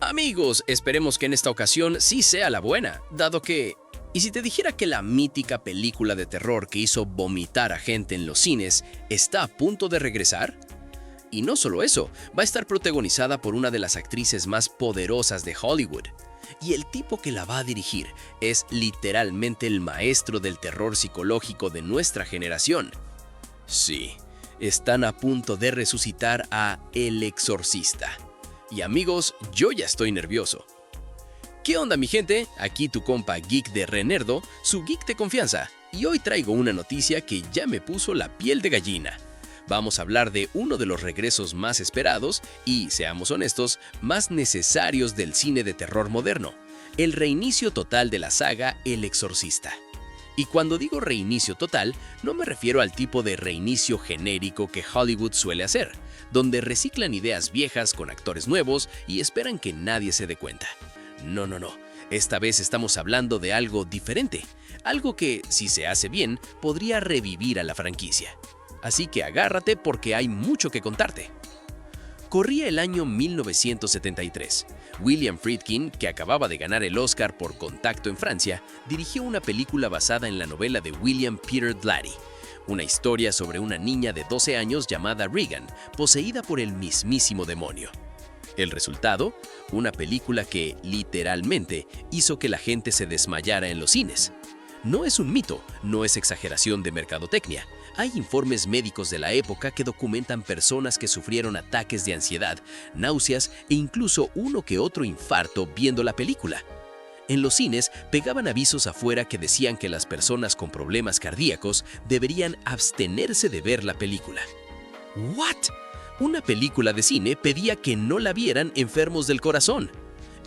Amigos, esperemos que en esta ocasión sí sea la buena, dado que... ¿Y si te dijera que la mítica película de terror que hizo vomitar a gente en los cines está a punto de regresar? Y no solo eso, va a estar protagonizada por una de las actrices más poderosas de Hollywood. Y el tipo que la va a dirigir es literalmente el maestro del terror psicológico de nuestra generación. Sí, están a punto de resucitar a El Exorcista. Y amigos, yo ya estoy nervioso. ¿Qué onda, mi gente? Aquí tu compa geek de Renerdo, su geek de confianza. Y hoy traigo una noticia que ya me puso la piel de gallina. Vamos a hablar de uno de los regresos más esperados y, seamos honestos, más necesarios del cine de terror moderno. El reinicio total de la saga El Exorcista. Y cuando digo reinicio total, no me refiero al tipo de reinicio genérico que Hollywood suele hacer, donde reciclan ideas viejas con actores nuevos y esperan que nadie se dé cuenta. No. Esta vez estamos hablando de algo diferente, algo que, si se hace bien, podría revivir a la franquicia. Así que agárrate porque hay mucho que contarte. Corría el año 1973. William Friedkin, que acababa de ganar el Oscar por Contacto en Francia, dirigió una película basada en la novela de William Peter Blatty, una historia sobre una niña de 12 años llamada Regan, poseída por el mismísimo demonio. El resultado, una película que, literalmente, hizo que la gente se desmayara en los cines. No es un mito, no es exageración de mercadotecnia. Hay informes médicos de la época que documentan personas que sufrieron ataques de ansiedad, náuseas e incluso uno que otro infarto viendo la película. En los cines pegaban avisos afuera que decían que las personas con problemas cardíacos deberían abstenerse de ver la película. ¿What? Una película de cine pedía que no la vieran enfermos del corazón.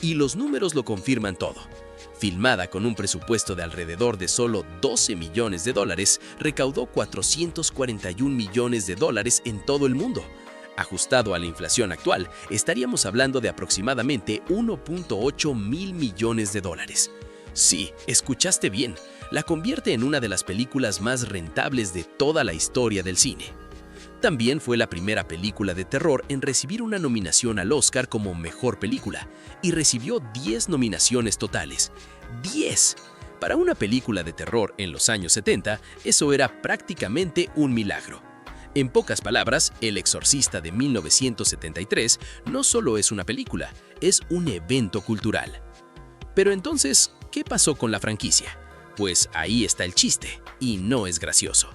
Y los números lo confirman todo. Filmada con un presupuesto de alrededor de solo $12 millones, recaudó $441 millones en todo el mundo. Ajustado a la inflación actual, estaríamos hablando de aproximadamente $1.8 mil millones. Sí, escuchaste bien, la convierte en una de las películas más rentables de toda la historia del cine. También fue la primera película de terror en recibir una nominación al Oscar como Mejor Película y recibió 10 nominaciones totales. ¡10! Para una película de terror en los años 70, eso era prácticamente un milagro. En pocas palabras, El Exorcista de 1973 no solo es una película, es un evento cultural. Pero entonces, ¿qué pasó con la franquicia? Pues ahí está el chiste, y no es gracioso.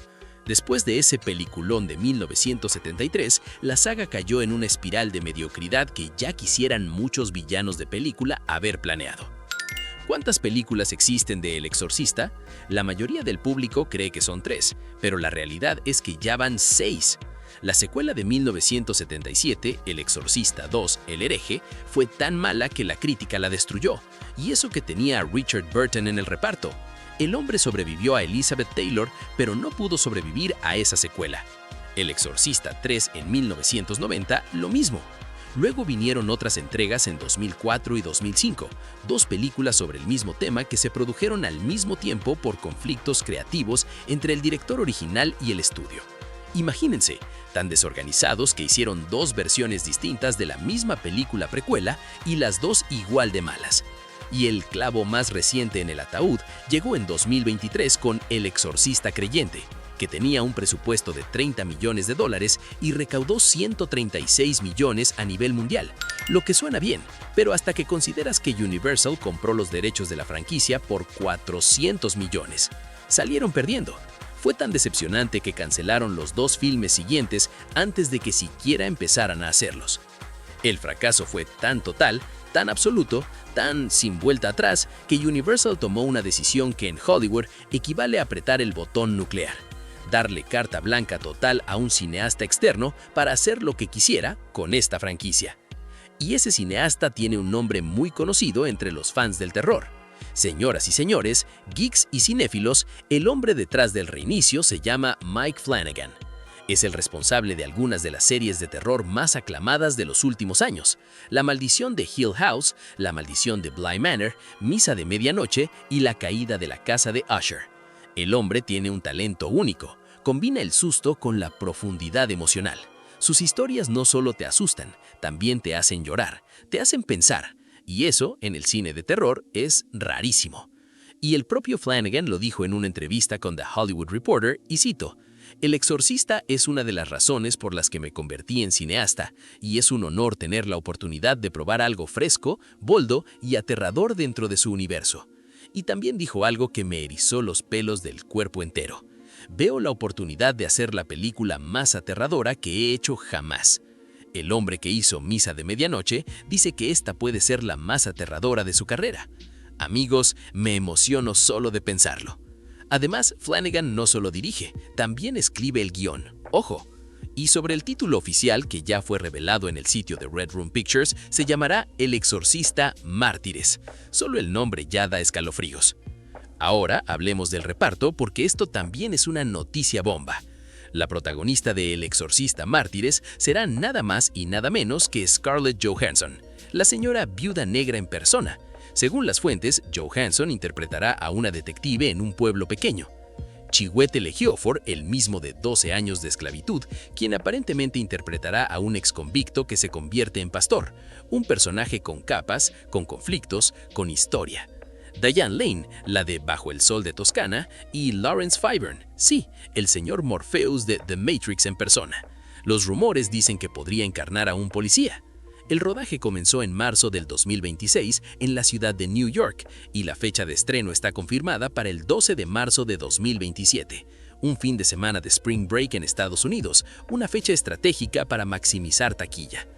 Después de ese peliculón de 1973, la saga cayó en una espiral de mediocridad que ya quisieran muchos villanos de película haber planeado. ¿Cuántas películas existen de El Exorcista? La mayoría del público cree que son 3, pero la realidad es que ya van 6. La secuela de 1977, El Exorcista 2, El Hereje, fue tan mala que la crítica la destruyó, y eso que tenía a Richard Burton en el reparto. El hombre sobrevivió a Elizabeth Taylor, pero no pudo sobrevivir a esa secuela. El Exorcista 3 en 1990, lo mismo. Luego vinieron otras entregas en 2004 y 2005, 2 películas sobre el mismo tema que se produjeron al mismo tiempo por conflictos creativos entre el director original y el estudio. Imagínense, tan desorganizados que hicieron 2 versiones distintas de la misma película precuela y las 2 igual de malas. Y el clavo más reciente en el ataúd llegó en 2023 con El Exorcista Creyente, que tenía un presupuesto de $30 millones y recaudó 136 millones a nivel mundial, lo que suena bien, pero hasta que consideras que Universal compró los derechos de la franquicia por 400 millones. Salieron perdiendo. Fue tan decepcionante que cancelaron los 2 filmes siguientes antes de que siquiera empezaran a hacerlos. El fracaso fue tan total, tan absoluto, tan sin vuelta atrás, que Universal tomó una decisión que en Hollywood equivale a apretar el botón nuclear. Darle carta blanca total a un cineasta externo para hacer lo que quisiera con esta franquicia. Y ese cineasta tiene un nombre muy conocido entre los fans del terror. Señoras y señores, geeks y cinéfilos, el hombre detrás del reinicio se llama Mike Flanagan. Es el responsable de algunas de las series de terror más aclamadas de los últimos años: La Maldición de Hill House, La Maldición de Bly Manor, Misa de Medianoche y La Caída de la Casa de Usher. El hombre tiene un talento único, combina el susto con la profundidad emocional. Sus historias no solo te asustan, también te hacen llorar, te hacen pensar. Y eso, en el cine de terror, es rarísimo. Y el propio Flanagan lo dijo en una entrevista con The Hollywood Reporter, y cito: "El Exorcista es una de las razones por las que me convertí en cineasta, y es un honor tener la oportunidad de probar algo fresco, boldo y aterrador dentro de su universo". Y también dijo algo que me erizó los pelos del cuerpo entero: "Veo la oportunidad de hacer la película más aterradora que he hecho jamás". El hombre que hizo Misa de Medianoche dice que esta puede ser la más aterradora de su carrera. Amigos, me emociono solo de pensarlo. Además, Flanagan no solo dirige, también escribe el guión. ¡Ojo! Y sobre el título oficial, que ya fue revelado en el sitio de Red Room Pictures, se llamará El Exorcista Mártires. Solo el nombre ya da escalofríos. Ahora hablemos del reparto, porque esto también es una noticia bomba. La protagonista de El Exorcista Mártires será nada más y nada menos que Scarlett Johansson, la señora Viuda Negra en persona. Según las fuentes, Johansson interpretará a una detective en un pueblo pequeño. Chiwetel Ejiofor, el mismo de 12 años de esclavitud, quien aparentemente interpretará a un exconvicto que se convierte en pastor, un personaje con capas, con conflictos, con historia. Diane Lane, la de Bajo el Sol de Toscana, y Lawrence Fishburne, sí, el señor Morpheus de The Matrix en persona. Los rumores dicen que podría encarnar a un policía. El rodaje comenzó en marzo del 2026 en la ciudad de New York y la fecha de estreno está confirmada para el 12 de marzo de 2027, un fin de semana de Spring Break en Estados Unidos, una fecha estratégica para maximizar taquilla.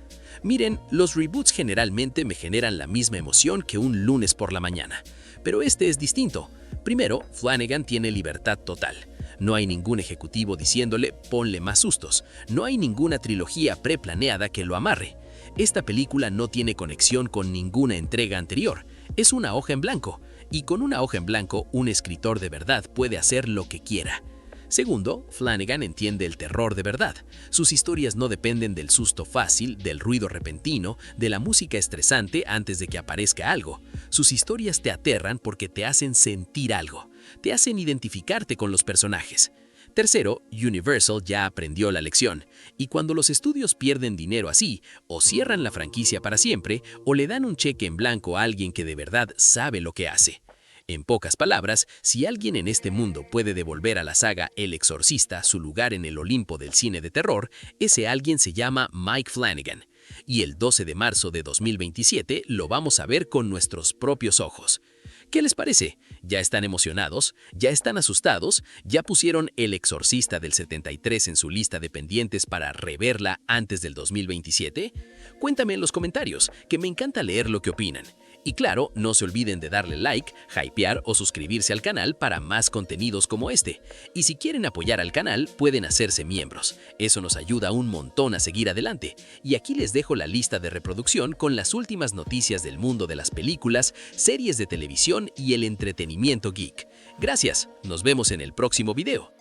Miren, los reboots generalmente me generan la misma emoción que un lunes por la mañana, pero este es distinto. Primero, Flanagan tiene libertad total. No hay ningún ejecutivo diciéndole ponle más sustos. No hay ninguna trilogía preplaneada que lo amarre. Esta película no tiene conexión con ninguna entrega anterior. Es una hoja en blanco, y con una hoja en blanco un escritor de verdad puede hacer lo que quiera. Segundo, Flanagan entiende el terror de verdad. Sus historias no dependen del susto fácil, del ruido repentino, de la música estresante antes de que aparezca algo. Sus historias te aterran porque te hacen sentir algo, te hacen identificarte con los personajes. Tercero, Universal ya aprendió la lección, y cuando los estudios pierden dinero así, o cierran la franquicia para siempre, o le dan un cheque en blanco a alguien que de verdad sabe lo que hace. En pocas palabras, si alguien en este mundo puede devolver a la saga El Exorcista su lugar en el Olimpo del cine de terror, ese alguien se llama Mike Flanagan. Y el 12 de marzo de 2027 lo vamos a ver con nuestros propios ojos. ¿Qué les parece? ¿Ya están emocionados? ¿Ya están asustados? ¿Ya pusieron El Exorcista del 73 en su lista de pendientes para reverla antes del 2027? Cuéntame en los comentarios, que me encanta leer lo que opinan. Y claro, no se olviden de darle like, hypear o suscribirse al canal para más contenidos como este. Y si quieren apoyar al canal, pueden hacerse miembros. Eso nos ayuda un montón a seguir adelante. Y aquí les dejo la lista de reproducción con las últimas noticias del mundo de las películas, series de televisión y el entretenimiento geek. Gracias, nos vemos en el próximo video.